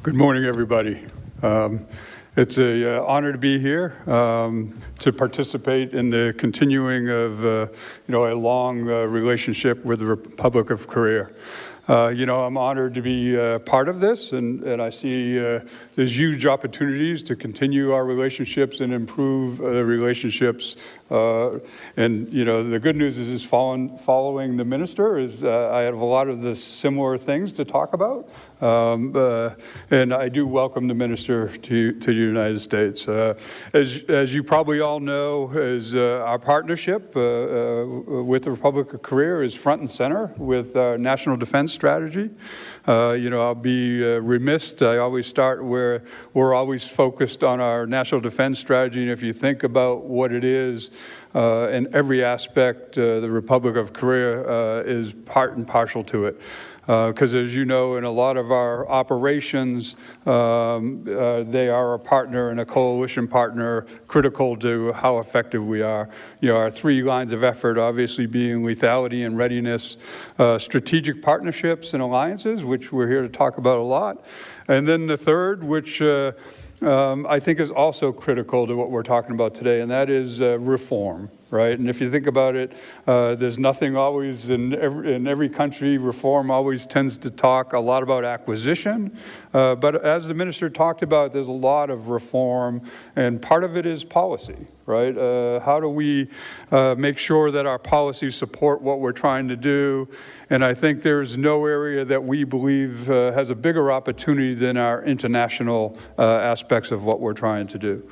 Good morning, everybody. It's an honor to be here to participate in the continuing of a long relationship with the Republic of Korea. I'm honored to be part of this, and I see there's huge opportunities to continue our relationships and improve relationships. The good news is following the minister is I have a lot of the similar things to talk about, and I do welcome the minister to the United States. As you probably all know, our partnership with the Republic of Korea is front and center with our national defense strategy. I'll be remiss. I always start where we're always focused on our national defense strategy, and if you think about what it is, in every aspect, the Republic of Korea is part and parcel to it. Because as you know, in a lot of our operations, they are a partner and a coalition partner critical to how effective we are. Our three lines of effort obviously being lethality and readiness, strategic partnerships and alliances, which we're here to talk about a lot. And then the third, which I think is also critical to what we're talking about today, and that is reform. Right, and if you think about it, there's nothing always in every country. Reform always tends to talk a lot about acquisition, but as the minister talked about, there's a lot of reform, and part of it is policy. Right? How do we make sure that our policies support what we're trying to do? And I think there's no area that we believe has a bigger opportunity than our international aspects of what we're trying to do.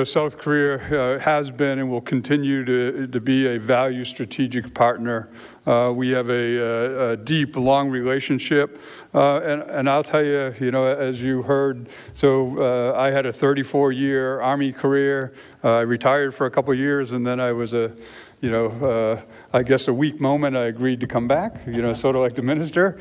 South Korea has been and will continue to be a value strategic partner. We have a deep, long relationship. And I'll tell you, as you heard, so I had a 34-year Army career. I retired for a couple of years, and then I was I guess a weak moment, I agreed to come back, sort of like the minister.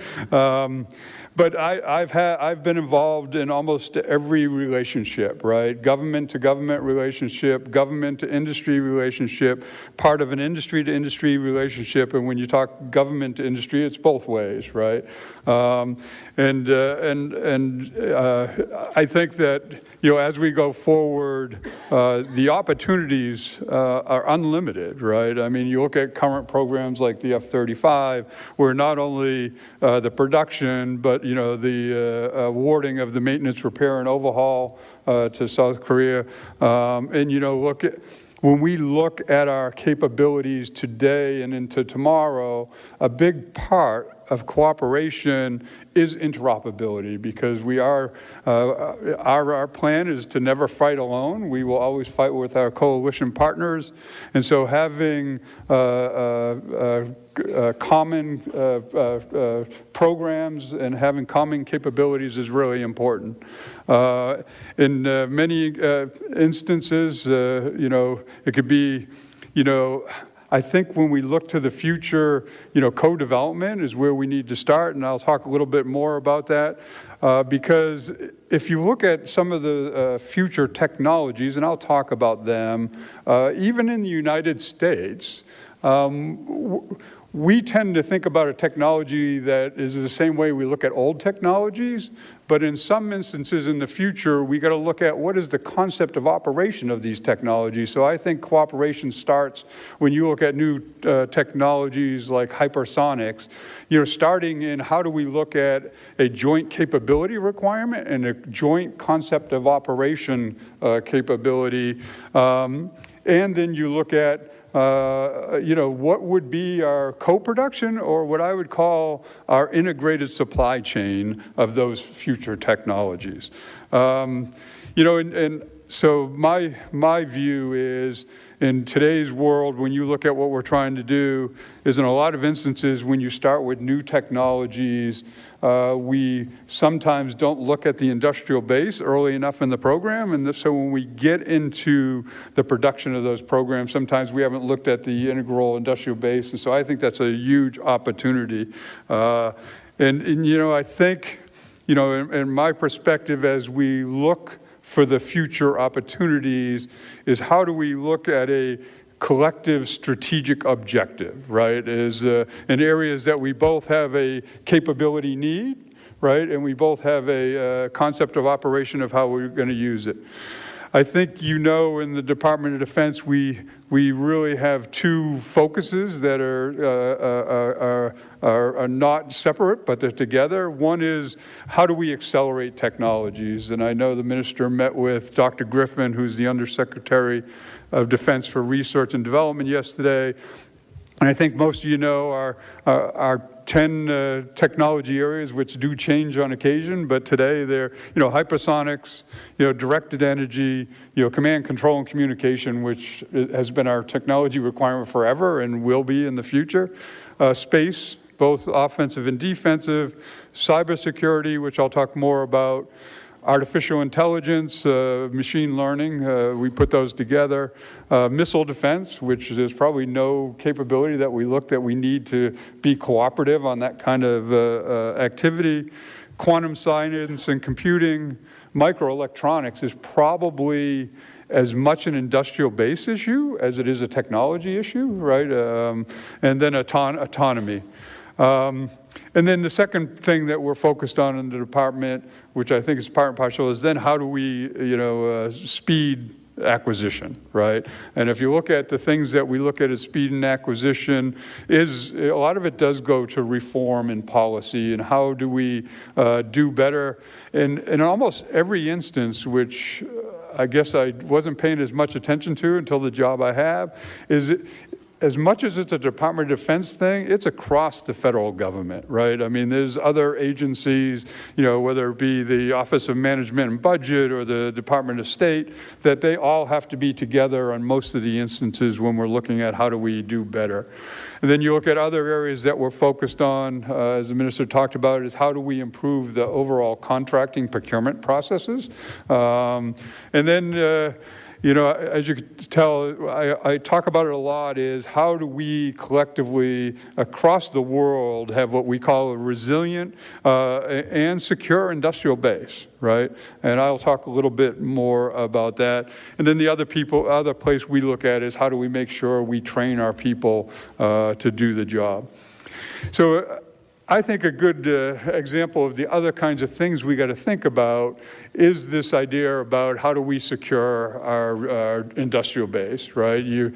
But I've been involved in almost every relationship, right? Government to government relationship, government to industry relationship, part of an industry to industry relationship. And when you talk government to industry, it's both ways, right? I think that as we go forward, the opportunities are unlimited, right? I mean, you look at current programs like the F-35, where not only the production, but the awarding of the maintenance, repair, and overhaul to South Korea, and when we look at our capabilities today and into tomorrow, a big part of cooperation is interoperability, because our plan is to never fight alone. We will always fight with our coalition partners, and so having common programs and having common capabilities is really important. In many instances, it could be, I think when we look to the future, co-development is where we need to start, and I'll talk a little bit more about that. Because if you look at some of the future technologies, and I'll talk about them, even in the United States, we tend to think about a technology that is the same way we look at old technologies, but in some instances in the future, we got to look at what is the concept of operation of these technologies. So I think cooperation starts when you look at new technologies like hypersonics, starting in how do we look at a joint capability requirement and a joint concept of operation capability. And then you look at what would be our co-production, or what I would call our integrated supply chain of those future technologies. And so my view is, in today's world, when you look at what we're trying to do, is in a lot of instances, when you start with new technologies, we sometimes don't look at the industrial base early enough in the program, and so when we get into the production of those programs, sometimes we haven't looked at the integral industrial base, and so I think that's a huge opportunity. I think, in my perspective, as we look for the future opportunities, is how do we look at a collective strategic objective, right? Is in areas that we both have a capability need, right? And we both have a concept of operation of how we're going to use it. I think in the Department of Defense, we really have two focuses that are not separate, but they're together. One is, how do we accelerate technologies? And I know the minister met with Dr. Griffin, who's the Undersecretary of Defense for Research and Development yesterday. And I think most of you know our 10 technology areas, which do change on occasion, but today they're, hypersonics, directed energy, command, control, and communication, which has been our technology requirement forever and will be in the future. Space, both offensive and defensive. Cybersecurity, which I'll talk more about. Artificial intelligence, machine learning, we put those together. Missile defense, which there's probably no capability that we need to be cooperative on that kind of activity. Quantum science and computing. Microelectronics is probably as much an industrial base issue as it is a technology issue, right? And then autonomy. And then the second thing that we're focused on in the department, which I think is part and parcel, is then how do we, speed acquisition, right? And if you look at the things that we look at as speed and acquisition, a lot of it does go to reform and policy and how do we do better. And in almost every instance, which I guess I wasn't paying as much attention to until the job I have, is as much as it's a Department of Defense thing, it's across the federal government, right? I mean, there's other agencies, whether it be the Office of Management and Budget or the Department of State, that they all have to be together on most of the instances when we're looking at how do we do better. And then you look at other areas that we're focused on, as the minister talked about, is how do we improve the overall contracting procurement processes? And then, as you can tell, I talk about it a lot, is how do we collectively across the world have what we call a resilient and secure industrial base, right? And I'll talk a little bit more about that. And then the other place we look at is how do we make sure we train our people to do the job. So I think a good example of the other kinds of things we got to think about is this idea about how do we secure our industrial base, right?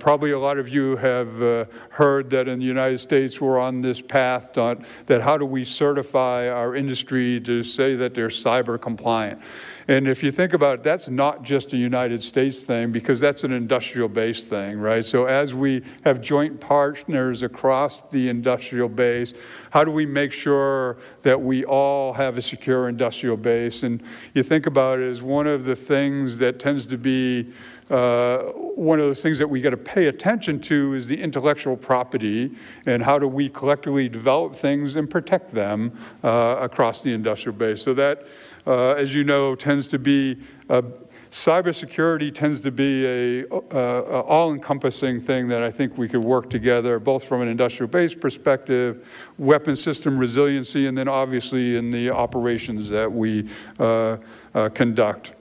Probably a lot of you have heard that in the United States we're on this path that how do we certify our industry to say that they're cyber compliant. And if you think about it, that's not just a United States thing, because that's an industrial-based thing, right? So as we have joint partners across the industrial base, how do we make sure that we all have a secure industrial base? And you think about it as one of the things that tends to be one of those things that we got to pay attention to is the intellectual property and how do we collectively develop things and protect them across the industrial base. So that, as you know, tends to be, cybersecurity tends to be a all-encompassing thing that I think we could work together, both from an industrial base perspective, weapon system resiliency, and then obviously in the operations that we conduct.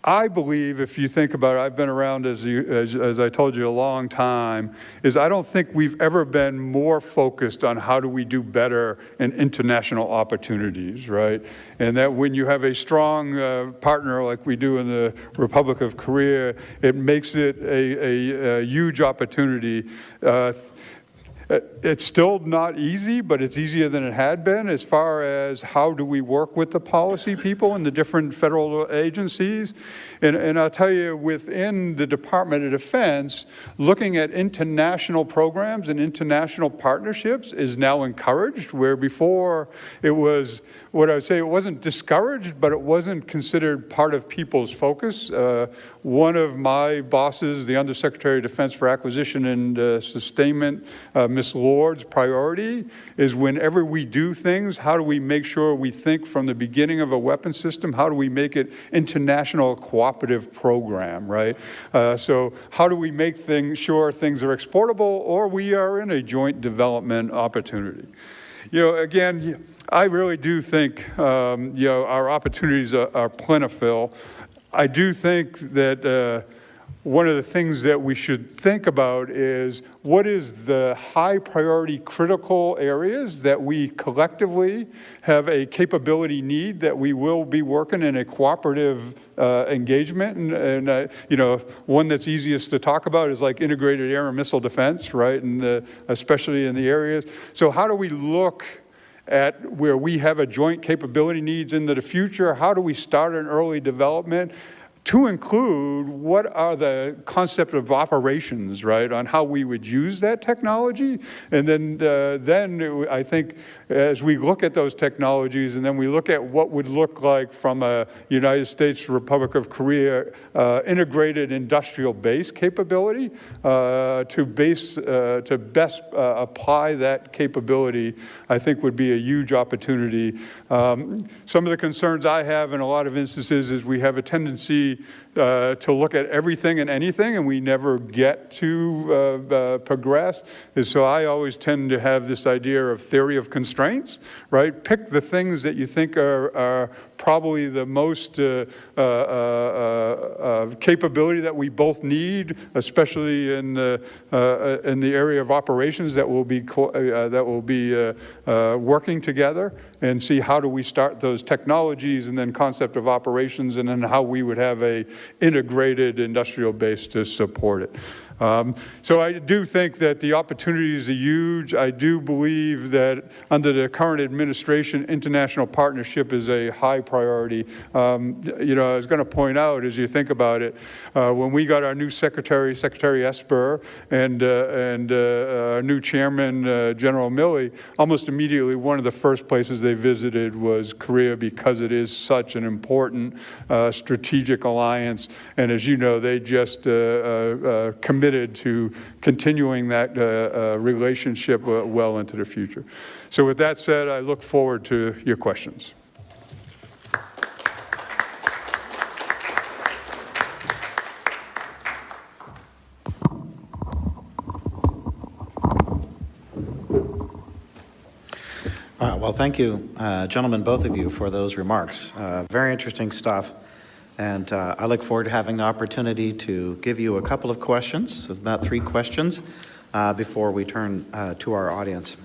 I believe, if you think about it, I've been around, as I told you, a long time, is I don't think we've ever been more focused on how do we do better in international opportunities, right? And that when you have a strong partner like we do in the Republic of Korea, it makes it a huge opportunity. It's still not easy, but it's easier than it had been as far as how do we work with the policy people in the different federal agencies. And I'll tell you, within the Department of Defense, looking at international programs and international partnerships is now encouraged, where before it was, what I would say, it wasn't discouraged, but it wasn't considered part of people's focus. One of my bosses, the Undersecretary of Defense for Acquisition and Sustainment, Ms. Lord's priority is whenever we do things, how do we make sure we think from the beginning of a weapon system, how do we make it international cooperative program, right? So how do we make sure things are exportable or we are in a joint development opportunity? Again, I really do think, our opportunities are plentiful. I do think that one of the things that we should think about is what is the high priority critical areas that we collectively have a capability need that we will be working in a cooperative engagement. And you know, one that's easiest to talk about is like integrated air and missile defense, right? And especially in the areas. So how do we look at where we have a joint capability needs into the future? How do we start an early development? To include what are the concept of operations, right, on how we would use that technology. And then I think as we look at those technologies and then we look at what would look like from a United States Republic of Korea integrated industrial base capability to best apply that capability, I think would be a huge opportunity. Some of the concerns I have in a lot of instances is we have a tendency to look at everything and anything, and we never get to progress. And so I always tend to have this idea of theory of constraints, right? Pick the things that you think are probably the most capability that we both need, especially in the area of operations that will be working together, and see how do we start those technologies and then concept of operations, and then how we would have a integrated industrial base to support it. So I do think that the opportunities are huge. I do believe that under the current administration, international partnership is a high priority. You know, I was going to point out, as you think about it, when we got our new Secretary Esper, and our new Chairman, General Milley, almost immediately one of the first places they visited was Korea, because it is such an important strategic alliance. And as you know, they just committed to continuing that relationship well into the future. So with that said, I look forward to your questions. Well, thank you, gentlemen, both of you, for those remarks. Very interesting stuff. And I look forward to having the opportunity to give you a couple of questions, about 3 questions, before we turn to our audience.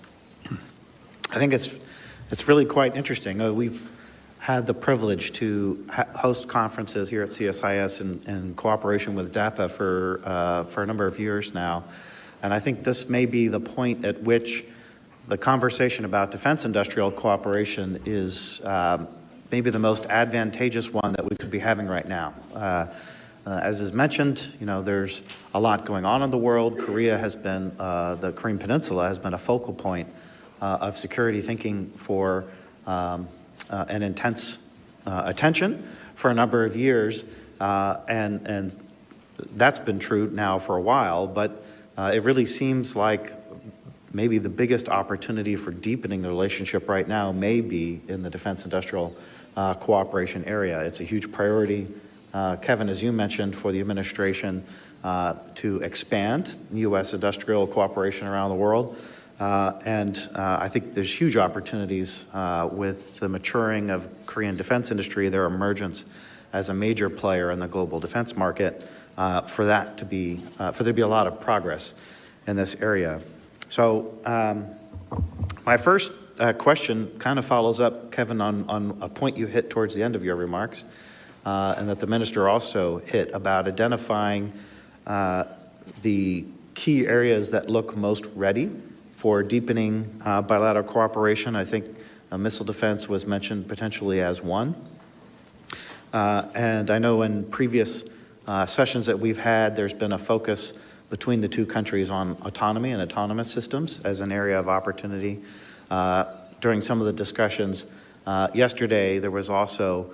I think it's really quite interesting. We've had the privilege to host conferences here at CSIS in cooperation with DAPA for a number of years now. And I think this may be the point at which the conversation about defense industrial cooperation is maybe the most advantageous one that we could be having right now. As is mentioned, you know, there's a lot going on in the world. Korea has been, the Korean Peninsula has been a focal point of security thinking for an intense attention for a number of years, and that's been true now for a while, but it really seems like maybe the biggest opportunity for deepening the relationship right now may be in the defense industrial cooperation area. It's a huge priority, Kevin, as you mentioned, for the administration to expand U.S. industrial cooperation around the world. And I think there's huge opportunities with the maturing of Korean defense industry, their emergence as a major player in the global defense market, for there to be a lot of progress in this area. So my first question kind of follows up, Kevin, on a point you hit towards the end of your remarks, and that the minister also hit about identifying the key areas that look most ready for deepening bilateral cooperation. I think missile defense was mentioned potentially as one. And I know in previous sessions that we've had, there's been a focus between the two countries on autonomy and autonomous systems as an area of opportunity. During some of the discussions yesterday, there was also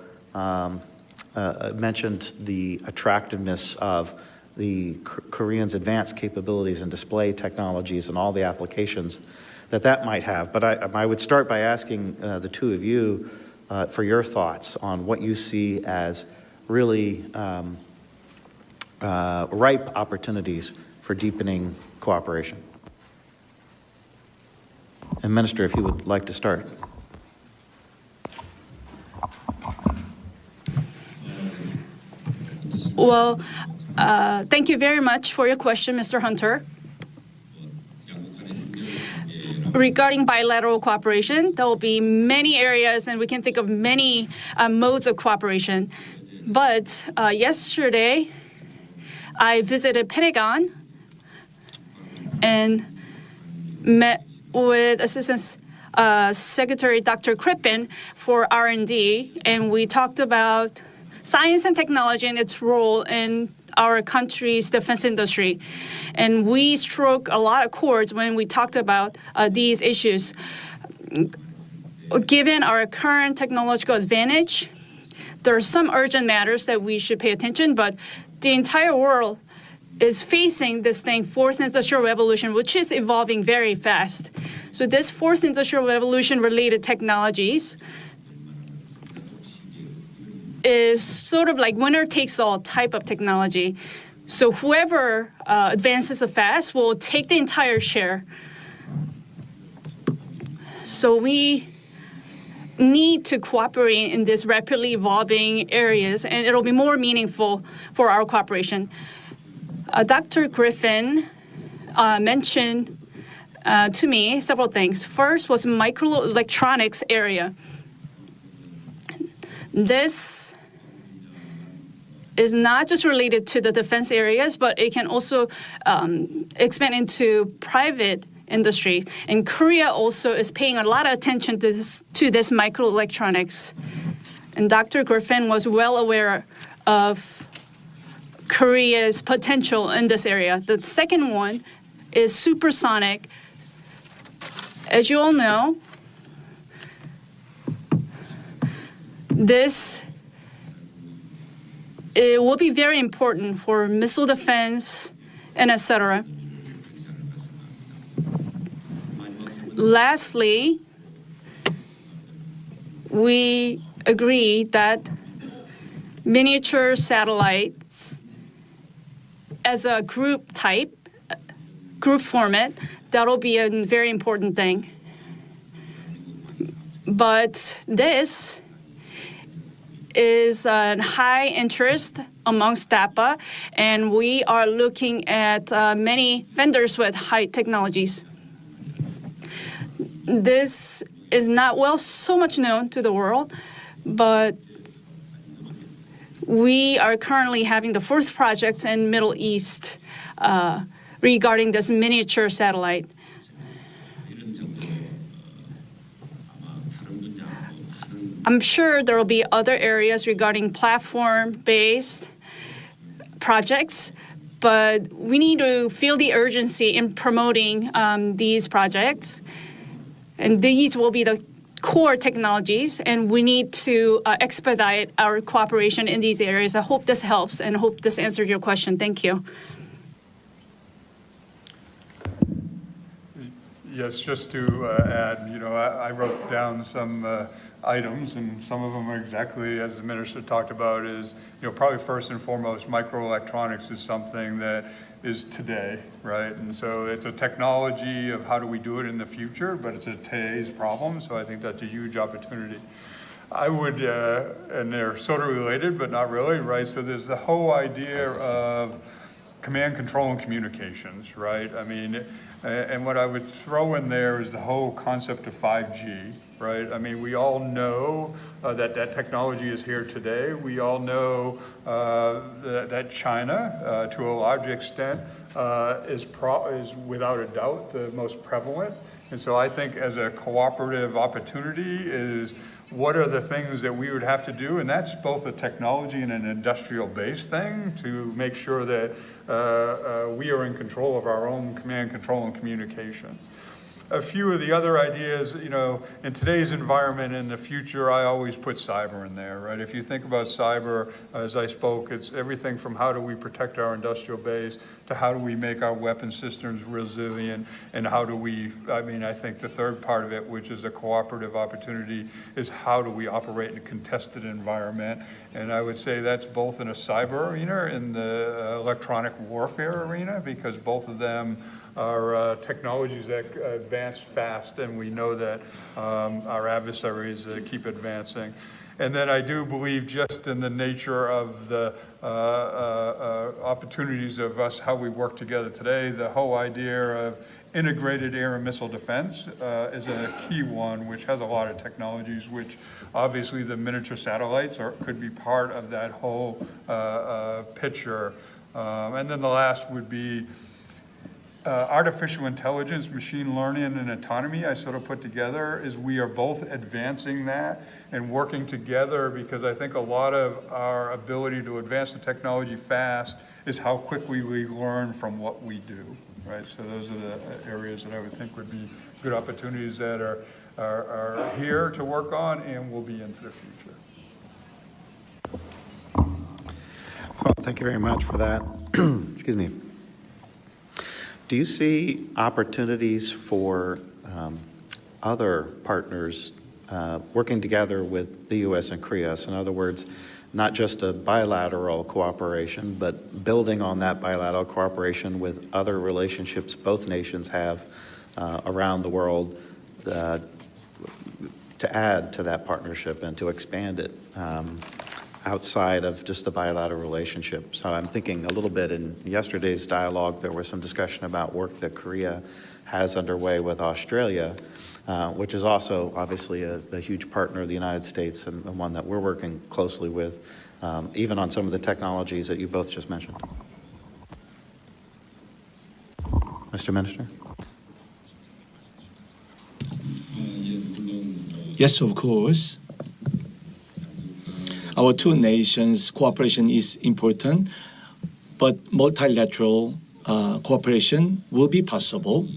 mentioned the attractiveness of the Koreans' advanced capabilities and display technologies and all the applications that might have. But I would start by asking the two of you for your thoughts on what you see as really ripe opportunities for deepening cooperation. And Minister, if you would like to start. Well, Thank you very much for your question, Mr. Hunter. Regarding bilateral cooperation, there will be many areas, and we can think of many modes of cooperation. But yesterday, I visited Pentagon and met with Assistant Secretary Dr. Crippen for R&D, and we talked about science and technology and its role in our country's defense industry. And we struck a lot of chords when we talked about these issues. Given our current technological advantage, there are some urgent matters that we should pay attention, but the entire world is facing this thing, fourth industrial revolution, which is evolving very fast. So this fourth industrial revolution related technologies is sort of like winner takes all type of technology. So whoever advances the fast will take the entire share. So we need to cooperate in these rapidly evolving areas, and it'll be more meaningful for our cooperation. Dr. Griffin mentioned to me several things. First was microelectronics area. This is not just related to the defense areas, but it can also expand into private industry. And Korea also is paying a lot of attention to this microelectronics. And Dr. Griffin was well aware of Korea's potential in this area. The second one is supersonic. As you all know, it will be very important for missile defense and etc. Lastly, we agree that miniature satellites as a group format, that'll be a very important thing. But this is a high interest amongst DAPA, and we are looking at many vendors with high technologies. This is not so much known to the world, but we are currently having the fourth projects in Middle East regarding this miniature satellite. I'm sure there will be other areas regarding platform-based projects, but we need to feel the urgency in promoting these projects. And these will be the core technologies, and we need to expedite our cooperation in these areas. I hope this helps and hope this answered your question. Thank you. Yes, just to add, I wrote down some items, and some of them are exactly as the minister talked about is, probably first and foremost, microelectronics is something that is today, right? And so it's a technology of how do we do it in the future, but it's a today's problem, so I think that's a huge opportunity. I would, and they're sort of related, but not really, right? So there's the whole idea of command, control, and communications, right? I mean, and what I would throw in there is the whole concept of 5G, right? I mean, we all know that technology is here today. We all know that China, to a large extent, is without a doubt the most prevalent. And so I think as a cooperative opportunity is what are the things that we would have to do? And that's both a technology and an industrial-based thing to make sure that we are in control of our own command, control, and communication. A few of the other ideas, in today's environment, in the future, I always put cyber in there, right? If you think about cyber, as I spoke, it's everything from how do we protect our industrial base to how do we make our weapon systems resilient, and how do we, I think the third part of it, which is a cooperative opportunity, is how do we operate in a contested environment? And I would say that's both in a cyber arena and the electronic warfare arena, because both of them are technologies that advance fast, and we know that our adversaries keep advancing. And then I do believe just in the nature of the opportunities of us, how we work together today, the whole idea of integrated air and missile defense is a key one, which has a lot of technologies, which obviously the miniature satellites could be part of that whole picture. And then the last would be artificial intelligence, machine learning, and autonomy. I sort of put together is we are both advancing that and working together, because I think a lot of our ability to advance the technology fast is how quickly we learn from what we do, right? So those are the areas that I would think would be good opportunities that are here to work on and will be into the future. Well, thank you very much for that. Excuse me. Do you see opportunities for other partners working together with the U.S. and Korea? So in other words, not just a bilateral cooperation, but building on that bilateral cooperation with other relationships both nations have around the world to add to that partnership and to expand it outside of just the bilateral relationship. So I'm thinking a little bit in yesterday's dialogue, there was some discussion about work that Korea has underway with Australia, which is also obviously a huge partner of the United States and one that we're working closely with, even on some of the technologies that you both just mentioned. Mr. Minister? Yes, of course. Our two nations' cooperation is important, but multilateral cooperation will be possible.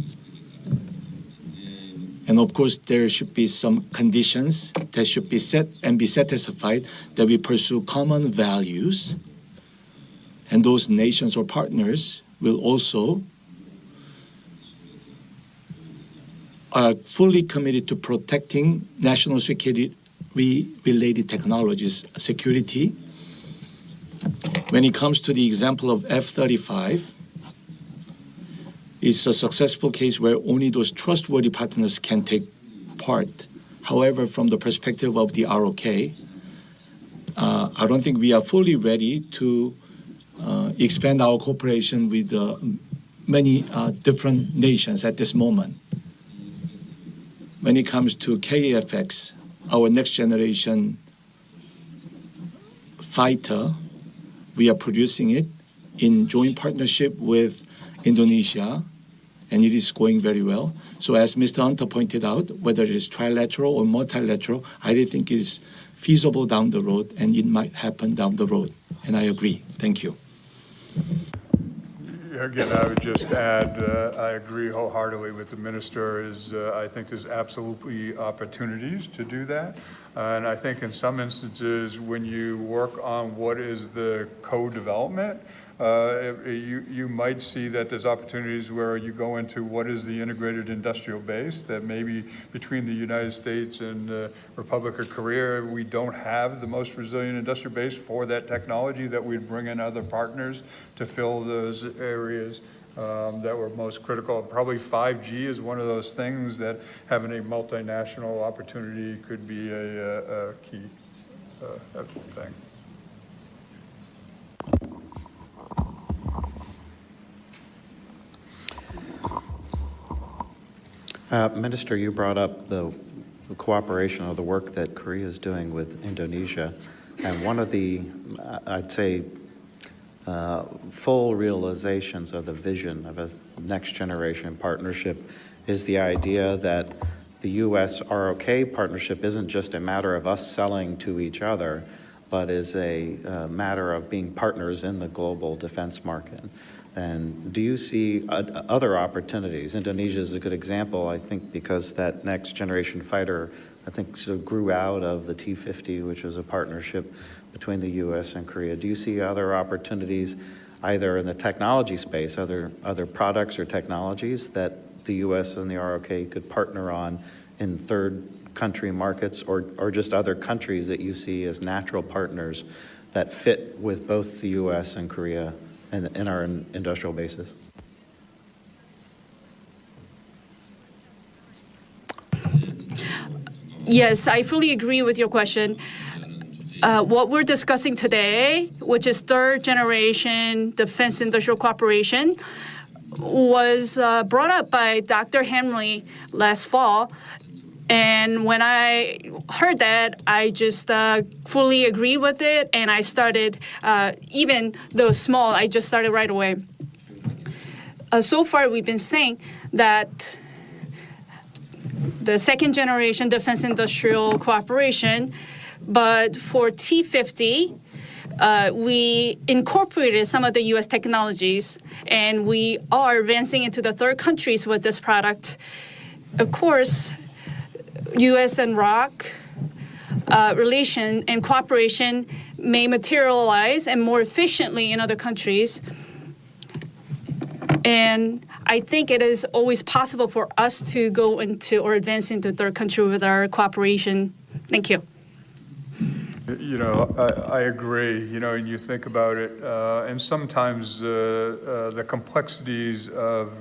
And of course, there should be some conditions that should be set and be satisfied that we pursue common values. And those nations or partners will also are fully committed to protecting national security related technologies security. When it comes to the example of F-35, it's a successful case where only those trustworthy partners can take part. However, from the perspective of the ROK, I don't think we are fully ready to expand our cooperation with many different nations at this moment. When it comes to KFX, our next generation fighter, we are producing it in joint partnership with Indonesia, and it is going very well. So as Mr. Hunter pointed out, whether it is trilateral or multilateral, I don't think it is feasible down the road, and it might happen down the road. And I agree. Thank you. Again, I would just add, I agree wholeheartedly with the minister. I think there's absolutely opportunities to do that. And I think in some instances, when you work on what is the co-development, you might see that there's opportunities where you go into what is the integrated industrial base, that maybe between the United States and the Republic of Korea, we don't have the most resilient industrial base for that technology, that we'd bring in other partners to fill those areas that were most critical. Probably 5G is one of those things that having a multinational opportunity could be a key thing. Minister, you brought up the cooperation or the work that Korea is doing with Indonesia, and one of the, I'd say, full realizations of the vision of a next generation partnership is the idea that the U.S. ROK partnership isn't just a matter of us selling to each other, but is a matter of being partners in the global defense market. And do you see other opportunities? Indonesia is a good example, I think, because that next generation fighter, I think, sort of grew out of the T-50, which was a partnership between the U.S. and Korea. Do you see other opportunities, either in the technology space, other products or technologies that the U.S. and the ROK could partner on in third country markets, or just other countries that you see as natural partners that fit with both the U.S. and Korea in our industrial bases? Yes, I fully agree with your question. what we're discussing today, which is third generation defense industrial cooperation, was brought up by Dr. Hamley last fall. And when I heard that, I just fully agreed with it, and I started, even though small, I just started right away. So far, we've been saying that the second generation defense industrial cooperation, but for T50, we incorporated some of the U.S. technologies, and we are advancing into the third countries with this product. Of course, U.S. and ROC relation and cooperation may materialize and more efficiently in other countries. And I think it is always possible for us to go into or advance into third country with our cooperation. Thank you. You know, I agree, you know, and you think about it, and sometimes the complexities of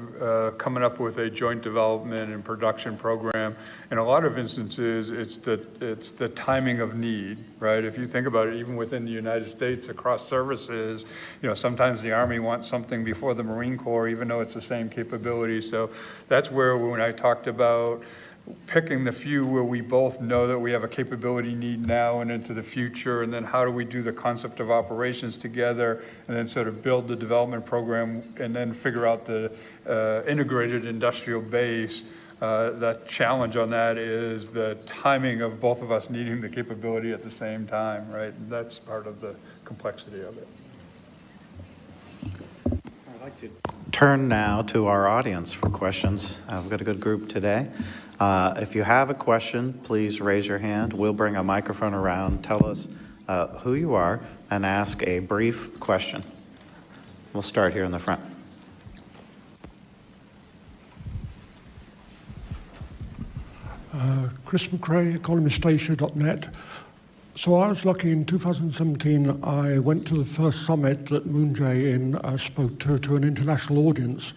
coming up with a joint development and production program, in a lot of instances, it's the timing of need, right? If you think about it, even within the United States, across services, you know, sometimes the Army wants something before the Marine Corps, even though it's the same capability. So that's where, when I talked about picking the few where we both know that we have a capability need now and into the future, and then how do we do the concept of operations together, and then sort of build the development program, and then figure out the integrated industrial base. The challenge on that is the timing of both of us needing the capability at the same time, right? And that's part of the complexity of it. I'd like to turn now to our audience for questions. We've got a good group today. If you have a question, please raise your hand. We'll bring a microphone around. Tell us who you are and ask a brief question. We'll start here in the front. Chris McRae, economistasia.net. So I was lucky in 2017, I went to the first summit that Moon Jae-in spoke to an international audience.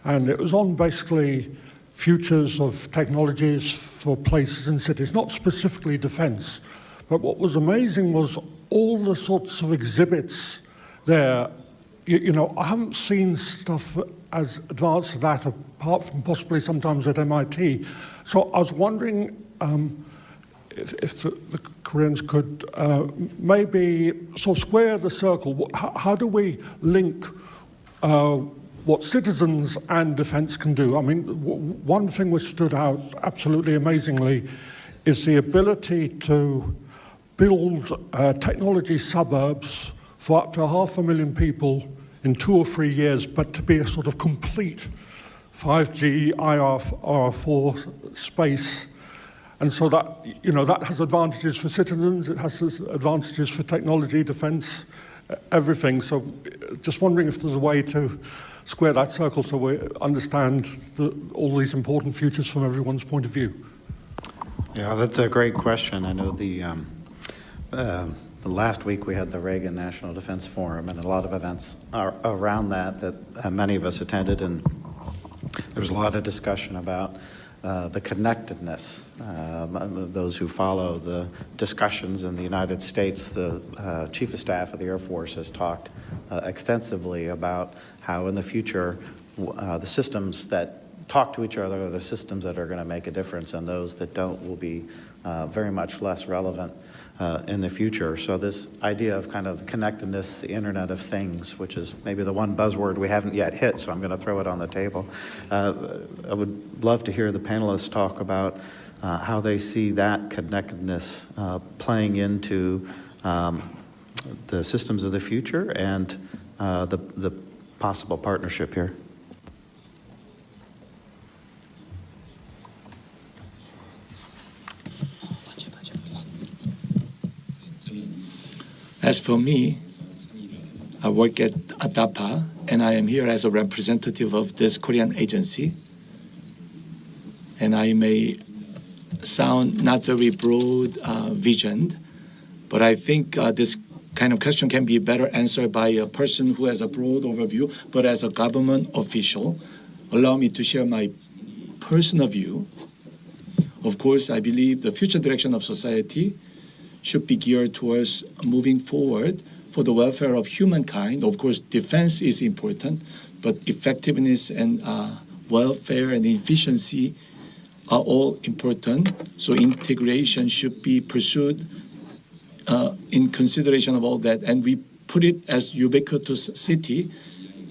And it was on basically futures of technologies for places and cities, not specifically defense. But what was amazing was all the sorts of exhibits there. You know, I haven't seen stuff as advanced as that, apart from possibly sometimes at MIT. So I was wondering if the Koreans could maybe sort of square the circle. How do we link what citizens and defense can do? I mean, one thing which stood out absolutely amazingly is the ability to build technology suburbs for up to 500,000 people in 2 or 3 years, but to be a sort of complete 5G, IR4 space. And so that, you know, that has advantages for citizens, it has advantages for technology, defense, everything. So just wondering if there's a way to square that circle so we understand all these important futures from everyone's point of view. Yeah, that's a great question. I know the last week we had the Reagan National Defense Forum and a lot of events around that many of us attended, and there was a lot of discussion about the connectedness. Those who follow the discussions in the United States, the Chief of Staff of the Air Force has talked extensively about how in the future the systems that talk to each other are the systems that are going to make a difference, and those that don't will be very much less relevant in the future. So this idea of kind of connectedness, the Internet of Things, which is maybe the one buzzword we haven't yet hit, so I'm going to throw it on the table. I would love to hear the panelists talk about how they see that connectedness playing into the systems of the future and the possible partnership here. As for me, I work at DAPA, and I am here as a representative of this Korean agency. And I may sound not very broad visioned, but I think this kind of question can be better answered by a person who has a broad overview, but as a government official, allow me to share my personal view. Of course, I believe the future direction of society should be geared towards moving forward for the welfare of humankind. Of course, defense is important, but effectiveness and welfare and efficiency are all important. So integration should be pursued in consideration of all that. And we put it as ubiquitous city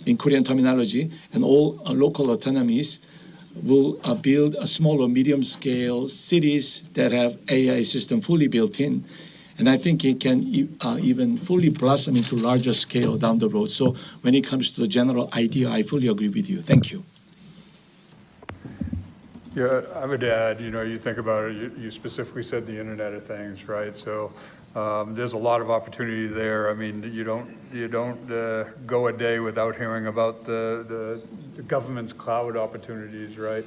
in Korean terminology, and all local autonomies will build a small or medium scale cities that have AI system fully built in. And I think it can even fully blossom into larger scale down the road. So when it comes to the general idea, I fully agree with you. Thank you. Yeah, I would add, you think about it, you specifically said the Internet of Things, right? So there's a lot of opportunity there. I mean, you don't go a day without hearing about the government's cloud opportunities, right?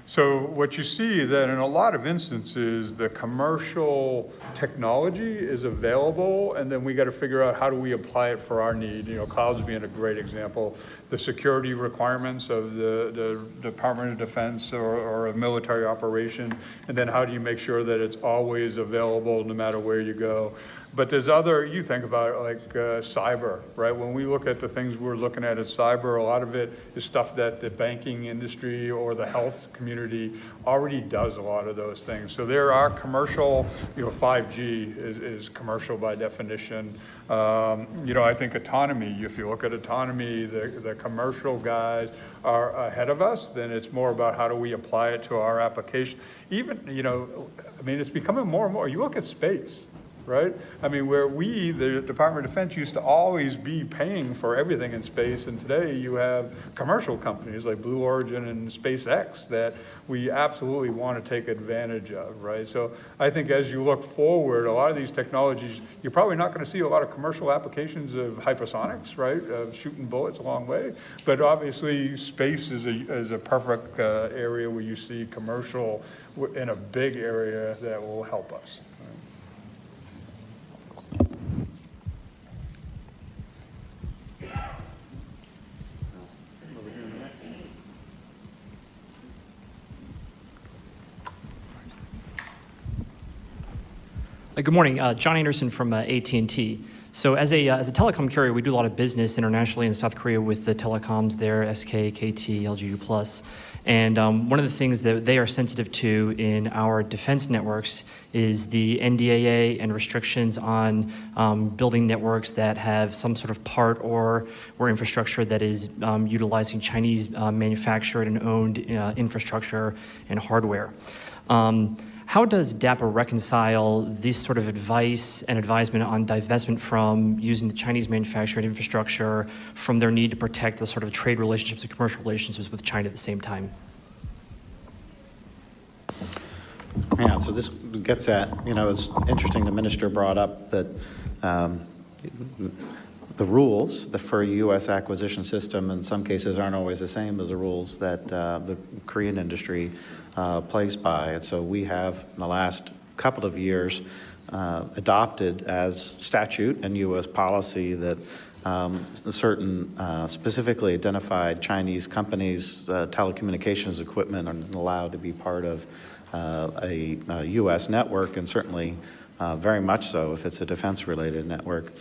So what you see that in a lot of instances, the commercial technology is available, and then we got to figure out how do we apply it for our need. Clouds being a great example. The security requirements of the Department of Defense or a military operation, and then how do you make sure that it's always available no matter where you go. But there's you think about it like cyber, right? When we look at the things we're looking at as cyber, a lot of it is stuff that the banking industry or the health community already does a lot of those things. So there are commercial, 5G is commercial by definition. I think autonomy, if you look at autonomy, the commercial guys are ahead of us, then it's more about how do we apply it to our application. Even, it's becoming more and more. You look at space. Right? I mean, where the Department of Defense used to always be paying for everything in space, and today you have commercial companies like Blue Origin and SpaceX that we absolutely want to take advantage of, right? So I think as you look forward, a lot of these technologies, you're probably not going to see a lot of commercial applications of hypersonics, right? Of shooting bullets a long way, but obviously space is a perfect area where you see commercial in a big area that will help us. Good morning, John Anderson from AT&T. So as a telecom carrier, we do a lot of business internationally in South Korea with the telecoms there, SK, KT, LGU+. And one of the things that they are sensitive to in our defense networks is the NDAA and restrictions on building networks that have some sort of part or infrastructure that is utilizing Chinese manufactured and owned infrastructure and hardware. How does DAPA reconcile this sort of advice and advisement on divestment from using the Chinese manufactured infrastructure from their need to protect the sort of trade relationships and commercial relationships with China at the same time? Yeah, so this gets at, it's interesting the minister brought up that the rules for a U.S. acquisition system in some cases aren't always the same as the rules that the Korean industry plays by. And so we have, in the last couple of years, adopted as statute and U.S. policy that certain specifically identified Chinese companies' telecommunications equipment are allowed to be part of a U.S. network, and certainly very much so if it's a defense-related network.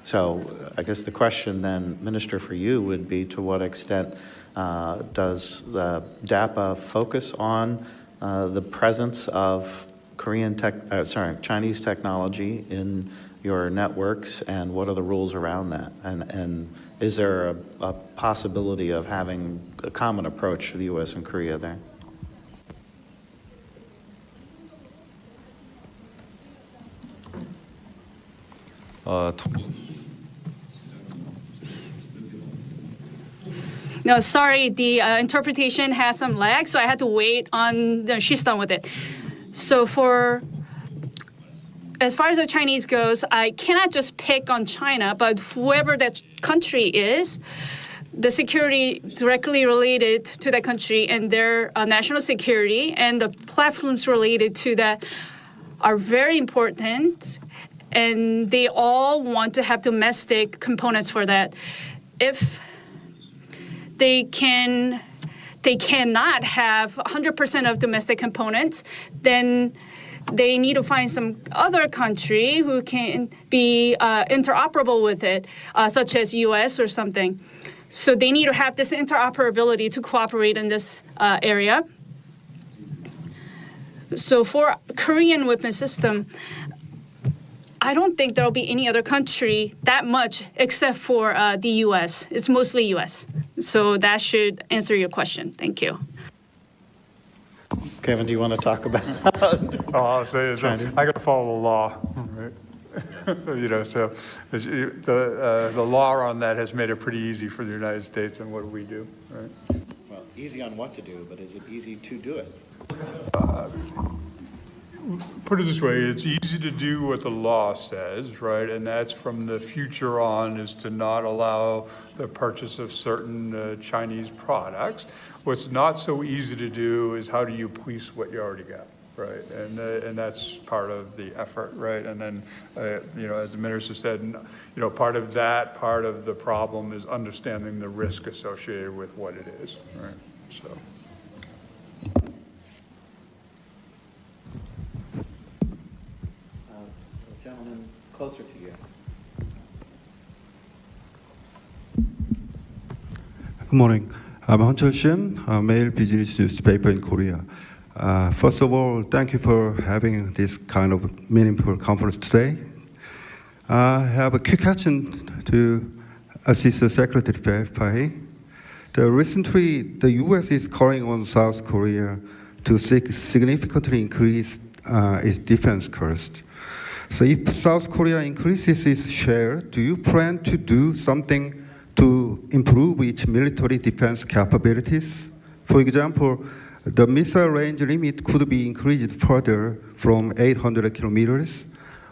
So I guess the question then, Minister, for you would be to what extent does the DAPA focus on the presence of Chinese technology in your networks, and what are the rules around that? And is there a possibility of having a common approach to the U.S. and Korea there? No, sorry, the interpretation has some lag, so I had to wait on, no, she's done with it. So as far as the Chinese goes, I cannot just pick on China, but whoever that country is, the security directly related to that country and their national security and the platforms related to that are very important, and they all want to have domestic components for that. If they can they cannot have 100% of domestic components, then they need to find some other country who can be interoperable with it, such as US or something. So they need to have this interoperability to cooperate in this area. So for Korean weapon system, I don't think there'll be any other country that much except for the US. It's mostly US. So that should answer your question. Thank you. Kevin, do you want to talk about? All I'll say is I got to follow the law, right? So the law on that has made it pretty easy for the United States, and what do we do, right? Well, easy on what to do, but is it easy to do it? Put it this way, it's easy to do what the law says, right? And that's from the future on, is to not allow the purchase of certain Chinese products. What's not so easy to do is how do you police what you already got, right? And that's part of the effort, right? And then, as the minister said, part of the problem is understanding the risk associated with what it is, right? So. Gentleman closer to you. Good morning. I'm Hunter Shin, a male business newspaper in Korea. First of all, thank you for having this kind of meaningful conference today. I have a quick question to Assistant Secretary Fahey. Recently, the U.S. is calling on South Korea to significantly increase its defense cost. So if South Korea increases its share, do you plan to do something to improve its military defense capabilities? For example, the missile range limit could be increased further from 800 kilometers,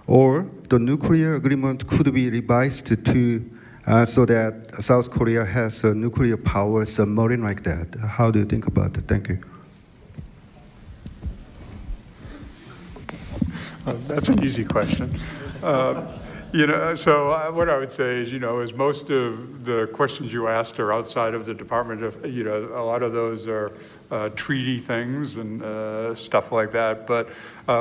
or the nuclear agreement could be revised to so that South Korea has a nuclear power submarine like that. How do you think about it? Thank you. That's an easy question. So what I would say is, most of the questions you asked are outside of the Department of, a lot of those are treaty things and stuff like that. But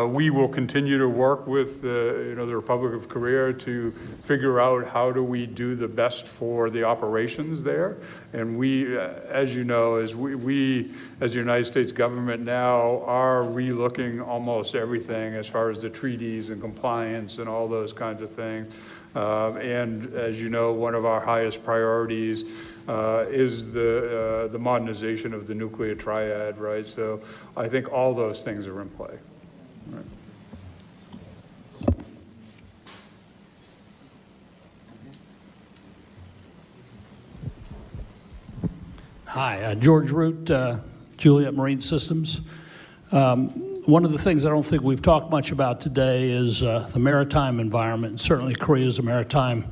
we will continue to work with the Republic of Korea to figure out how do we do the best for the operations there. And we, as you know, as we as the United States government now are relooking almost everything as far as the treaties and compliance and all those kinds of things. And as you know, one of our highest priorities is the modernization of the nuclear triad, right? So I think all those things are in play. Right. Hi, George Root, Juliet Marine Systems. One of the things I don't think we've talked much about today is the maritime environment. Certainly Korea is a maritime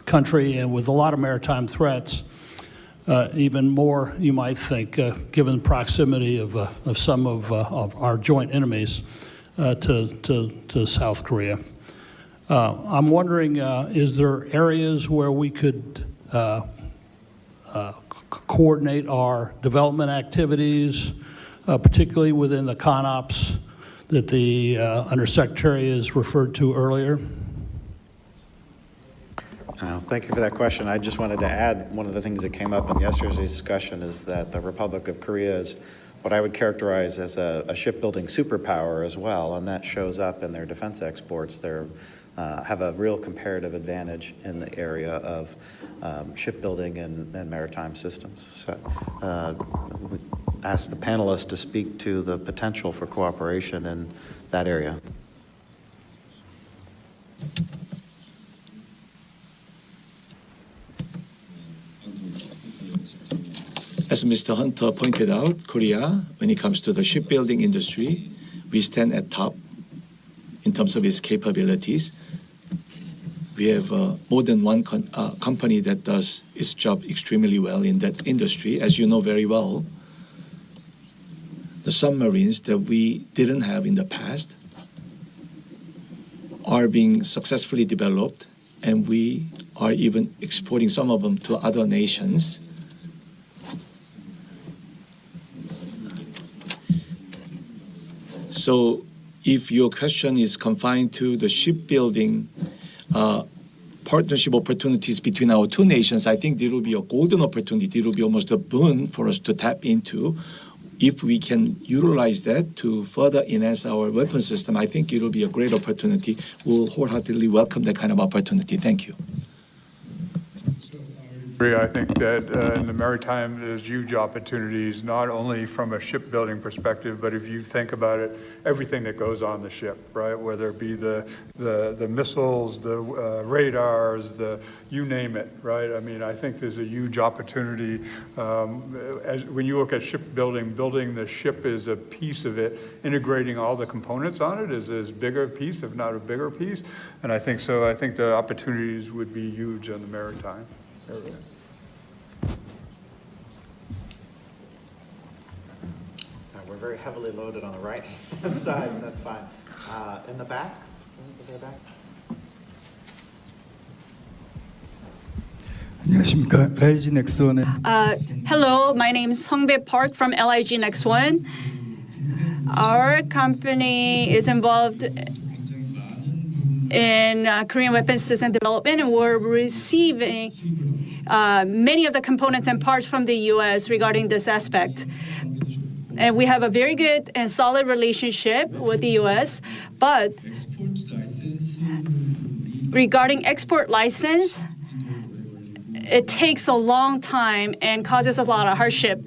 country, and with a lot of maritime threats, even more, you might think, given the proximity of some of our joint enemies to South Korea. I'm wondering, is there areas where we could coordinate our development activities, particularly within the CONOPS that the Undersecretary has referred to earlier? Thank you for that question. I just wanted to add, one of the things that came up in yesterday's discussion is that the Republic of Korea is what I would characterize as a shipbuilding superpower as well, and that shows up in their defense exports. They have a real comparative advantage in the area of shipbuilding and maritime systems. So we ask the panelists to speak to the potential for cooperation in that area. As Mr. Hunter pointed out, Korea, when it comes to the shipbuilding industry, we stand at top in terms of its capabilities. We have more than one company that does its job extremely well in that industry. As you know very well, the submarines that we didn't have in the past are being successfully developed, and we are even exporting some of them to other nations. So if your question is confined to the shipbuilding partnership opportunities between our two nations, I think there will be a golden opportunity. It will be almost a boon for us to tap into. If we can utilize that to further enhance our weapon system, I think it will be a great opportunity. We'll wholeheartedly welcome that kind of opportunity. Thank you. I think that in the maritime, there's huge opportunities, not only from a shipbuilding perspective, but if you think about it, everything that goes on the ship, right? Whether it be the missiles, the radars, you name it, right? I mean, I think there's a huge opportunity. When you look at shipbuilding, building the ship is a piece of it. Integrating all the components on it is a bigger piece, if not a bigger piece. And I think so. I think the opportunities would be huge on the maritime area. We're very heavily loaded on the right-hand side, that's fine. In the back? In the back? 안녕하십니까. LIG 넥스원의 Hello, my name is Sungbae Park from LIG Next One. Our company is involved in Korean weapons system development, and we're receiving many of the components and parts from the U.S. regarding this aspect. And we have a very good and solid relationship with the U.S., but regarding export license, it takes a long time and causes us a lot of hardship.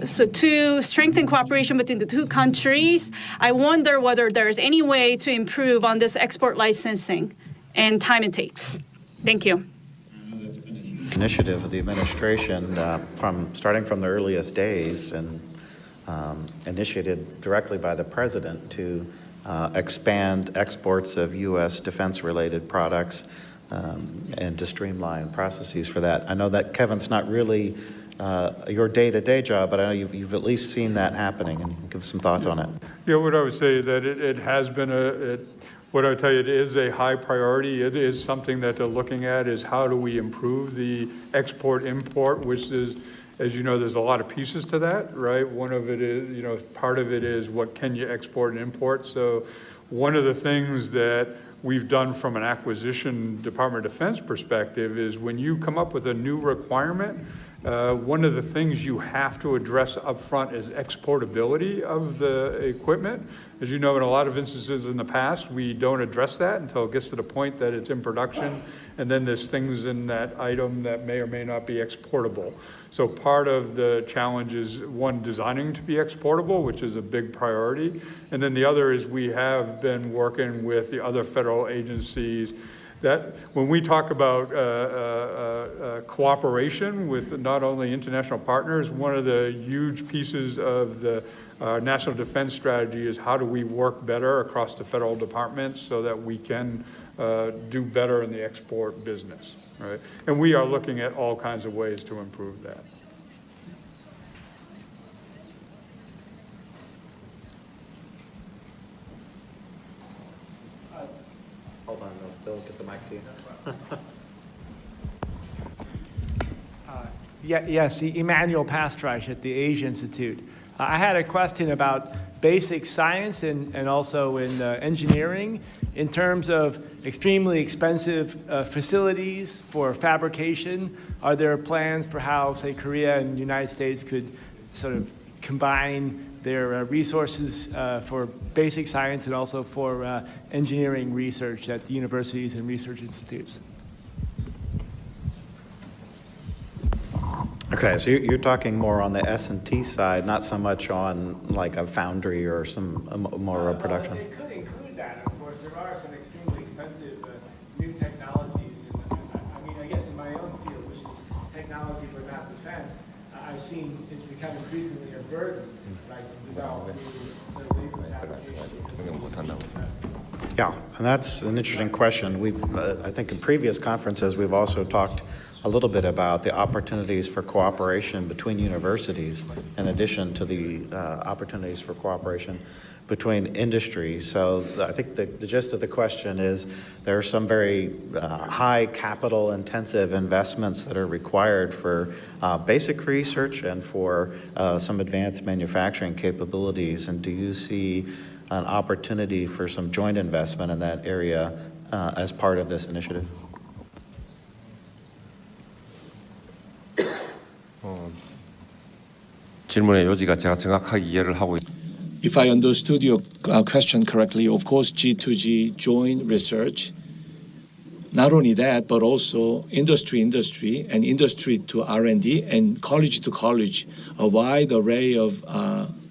So to strengthen cooperation between the two countries, I wonder whether there's any way to improve on this export licensing and time it takes. Thank you. Initiative of the administration starting from the earliest days and initiated directly by the president to expand exports of U.S. defense-related products and to streamline processes for that. I know that, Kevin's not really your day-to-day job, but I know you've at least seen that happening, and give some thoughts on it. Yeah, what I would say is that it has been what I would tell you, it is a high priority. It is something that they're looking at, is how do we improve the export-import, which is, as you know, there's a lot of pieces to that, right? One of it is, part of it is what can you export and import. So one of the things that we've done from an acquisition Department of Defense perspective is when you come up with a new requirement, one of the things you have to address up front is exportability of the equipment. As you know, in a lot of instances in the past, we don't address that until it gets to the point that it's in production, and then there's things in that item that may or may not be exportable. So part of the challenge is, one, designing to be exportable, which is a big priority, and then the other is we have been working with the other federal agencies that when we talk about cooperation with not only international partners, one of the huge pieces of the national defense strategy is how do we work better across the federal departments so that we can do better in the export business, right? And we are looking at all kinds of ways to improve that. Hold on, they'll get the mic to you. Yes, Emmanuel Pastreich at the Asia Institute. I had a question about basic science and also in engineering in terms of extremely expensive facilities for fabrication. Are there plans for how, say, Korea and the United States could sort of combine their resources for basic science and also for engineering research at the universities and research institutes? Okay, so you're talking more on the S&T side, not so much on like a foundry or some more production. Well, it could include that, of course. There are some extremely expensive new technologies. I mean, I guess in my own field, which is technology but not defense, I've seen it's become increasingly a burden, like to develop new laser applications. Yeah, and that's an interesting question. We've, I think in previous conferences, we've also talked a little bit about the opportunities for cooperation between universities in addition to the opportunities for cooperation between industry. So I think the gist of the question is there are some very high capital intensive investments that are required for basic research and for some advanced manufacturing capabilities. And do you see an opportunity for some joint investment in that area as part of this initiative? 질문의 요지가 제가 정확하게 이해를 하고 If I understood your question correctly, of course, G2G joint research. Not only that, but also industry and industry to R&D and college to college, a wide array of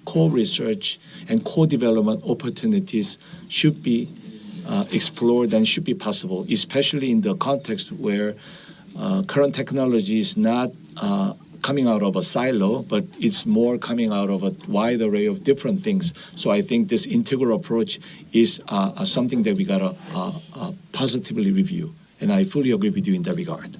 co-research and co-development opportunities should be explored and should be possible, especially in the context where current technology is not coming out of a silo, but it's more coming out of a wide array of different things. So I think this integral approach is something that we gotta positively review, and I fully agree with you in that regard.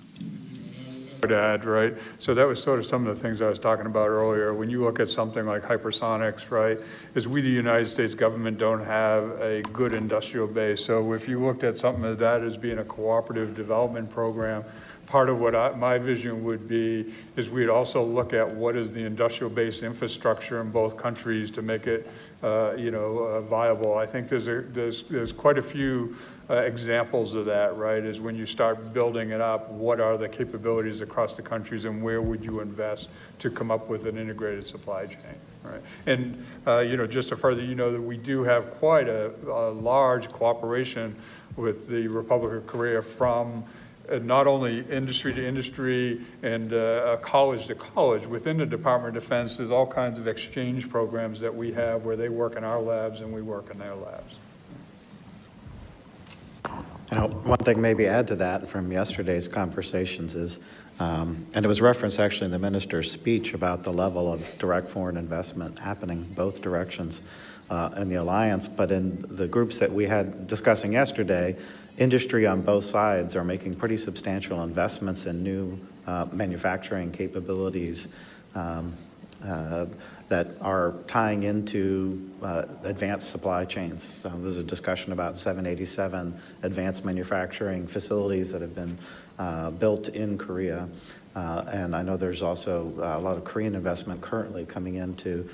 To add, right? So that was sort of some of the things I was talking about earlier. When you look at something like hypersonics, right, is we, the United States government, don't have a good industrial base. So if you looked at something like that as being a cooperative development program, part of what my vision would be is we'd also look at what is the industrial base infrastructure in both countries to make it, viable. I think there's quite a few examples of that, right? Is when you start building it up, what are the capabilities across the countries and where would you invest to come up with an integrated supply chain, right? And, just to further, that we do have quite a large cooperation with the Republic of Korea from not only industry to industry and college to college. Within the Department of Defense, there's all kinds of exchange programs that we have where they work in our labs and we work in their labs. One thing maybe add to that from yesterday's conversations is, and it was referenced actually in the minister's speech about the level of direct foreign investment happening both directions in the alliance, but in the groups that we had discussing yesterday, industry on both sides are making pretty substantial investments in new manufacturing capabilities that are tying into advanced supply chains. There's a discussion about 787 advanced manufacturing facilities that have been built in Korea. And I know there's also a lot of Korean investment currently coming into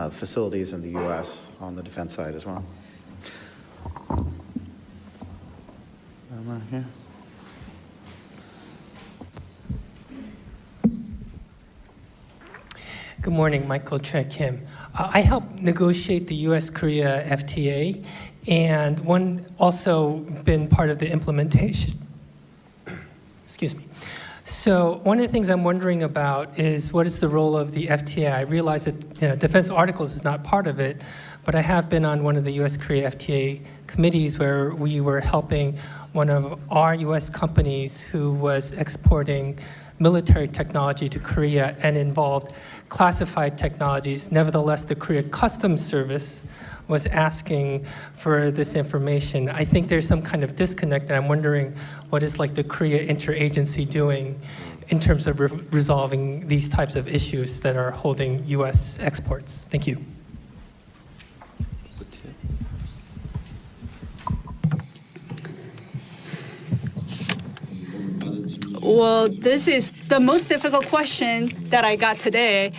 facilities in the U.S. on the defense side as well. Here. Good morning, Michael Choi Kim. I helped negotiate the U.S.-Korea FTA, and one also been part of the implementation. Excuse me. So one of the things I'm wondering about is what is the role of the FTA? I realize that defense articles is not part of it, but I have been on one of the U.S.-Korea FTA committees where we were helping one of our U.S. companies who was exporting military technology to Korea and involved classified technologies. Nevertheless, the Korea Customs Service was asking for this information. I think there's some kind of disconnect, and I'm wondering what is like the Korea interagency doing in terms of resolving these types of issues that are holding U.S. exports. Thank you. Well, this is the most difficult question that I got today.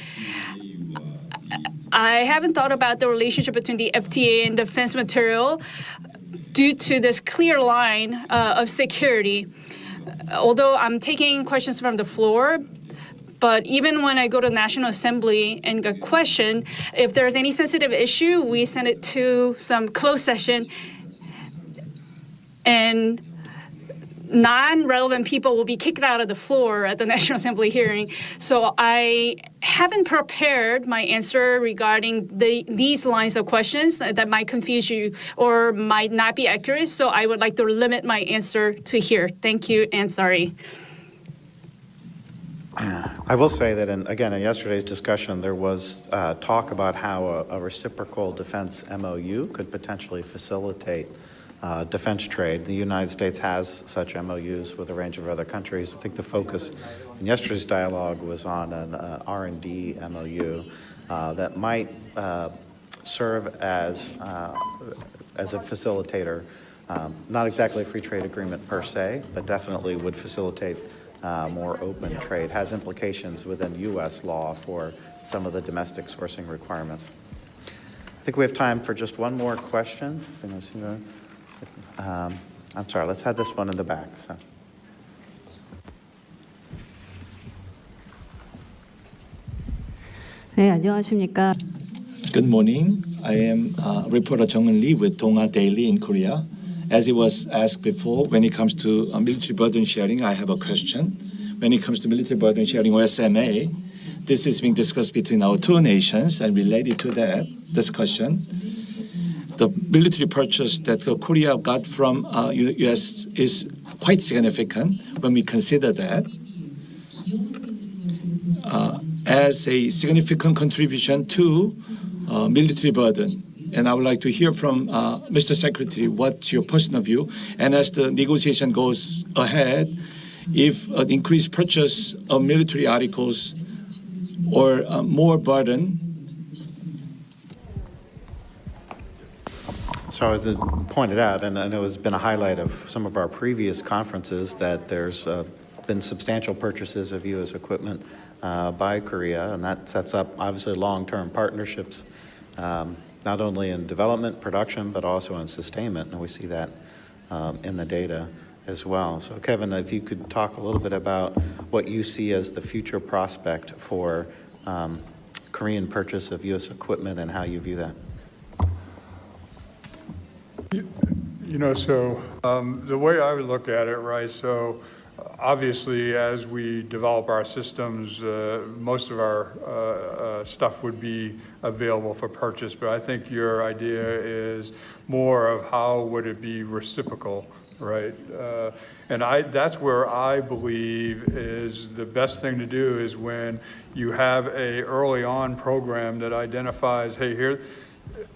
I haven't thought about the relationship between the FTA and defense material due to this clear line of security. Although I'm taking questions from the floor, but even when I go to National Assembly and get questioned, if there's any sensitive issue, we send it to some closed session, and non-relevant people will be kicked out of the floor at the National Assembly hearing. So I haven't prepared my answer regarding these lines of questions that might confuse you or might not be accurate. So I would like to limit my answer to here. Thank you and sorry. I will say that, in yesterday's discussion, there was talk about how a reciprocal defense MOU could potentially facilitate defense trade. The United States has such MOUs with a range of other countries. I think the focus in yesterday's dialogue was on an R&D MOU that might serve as a facilitator, not exactly a free trade agreement per se, but definitely would facilitate more open trade, has implications within U.S. law for some of the domestic sourcing requirements. I think we have time for just one more question. I'm sorry, let's have this one in the back. So. 네, 안녕하십니까. Good morning. I am reporter Jung-eun Lee with Donga Daily in Korea. As it was asked before, when it comes to military burden sharing, I have a question. When it comes to military burden sharing, or SMA, this is being discussed between our two nations, and related to that discussion, the military purchase that Korea got from U.S. is quite significant when we consider that as a significant contribution to military burden. And I would like to hear from Mr. Secretary, what's your personal view? And as the negotiation goes ahead, if an increased purchase of military articles or more burden. So as it pointed out, and I know it's been a highlight of some of our previous conferences, that there's been substantial purchases of U.S. equipment by Korea, and that sets up obviously long-term partnerships, not only in development, production, but also in sustainment, and we see that in the data as well. So Kevin, if you could talk a little bit about what you see as the future prospect for Korean purchase of U.S. equipment and how you view that. You know, so the way I would look at it, right, so obviously as we develop our systems, most of our stuff would be available for purchase, but I think your idea is more of how would it be reciprocal, right? And that's where I believe is the best thing to do is when you have a early on program that identifies, hey, here,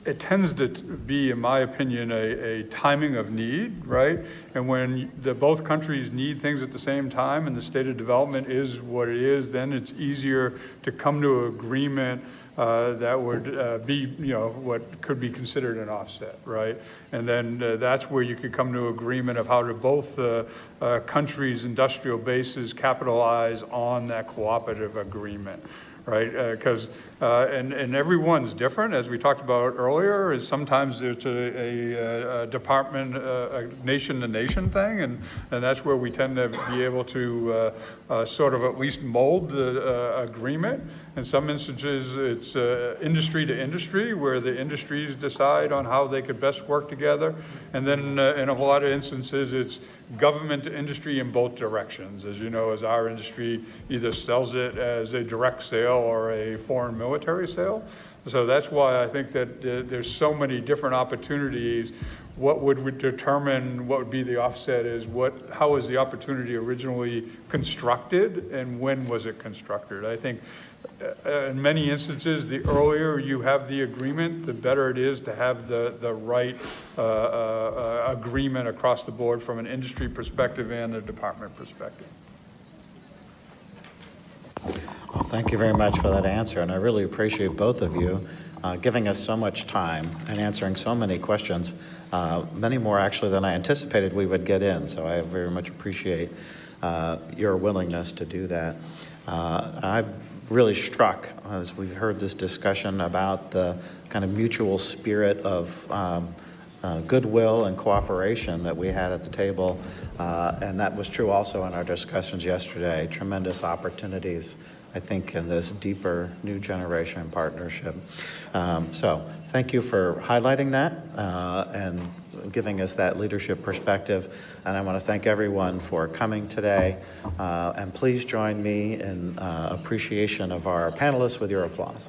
it tends to be, in my opinion, a timing of need, right? And when both countries need things at the same time and the state of development is what it is, then it's easier to come to an agreement that would be, you know, what could be considered an offset, right? And then that's where you could come to agreement of how to both countries' industrial bases capitalize on that cooperative agreement. Right, because and everyone's different, as we talked about earlier. Is sometimes it's a department, a nation-to-nation thing, and that's where we tend to be able to sort of at least mold the agreement. In some instances, it's industry to industry, where the industries decide on how they could best work together, and then in a lot of instances, it's government to industry in both directions. As you know, as our industry either sells it as a direct sale or a foreign military sale. So that's why I think that there's so many different opportunities. What would determine what would be the offset is how was the opportunity originally constructed and when was it constructed? I think in many instances, the earlier you have the agreement, the better it is to have the right agreement across the board from an industry perspective and the department perspective. Well, thank you very much for that answer, and I really appreciate both of you giving us so much time and answering so many questions, many more actually than I anticipated we would get in, so I very much appreciate your willingness to do that. I'm really struck as we've heard this discussion about the kind of mutual spirit of goodwill and cooperation that we had at the table, and that was true also in our discussions yesterday. Tremendous opportunities, I think, in this deeper new generation partnership. So thank you for highlighting that and giving us that leadership perspective. And I want to thank everyone for coming today. And please join me in appreciation of our panelists with your applause.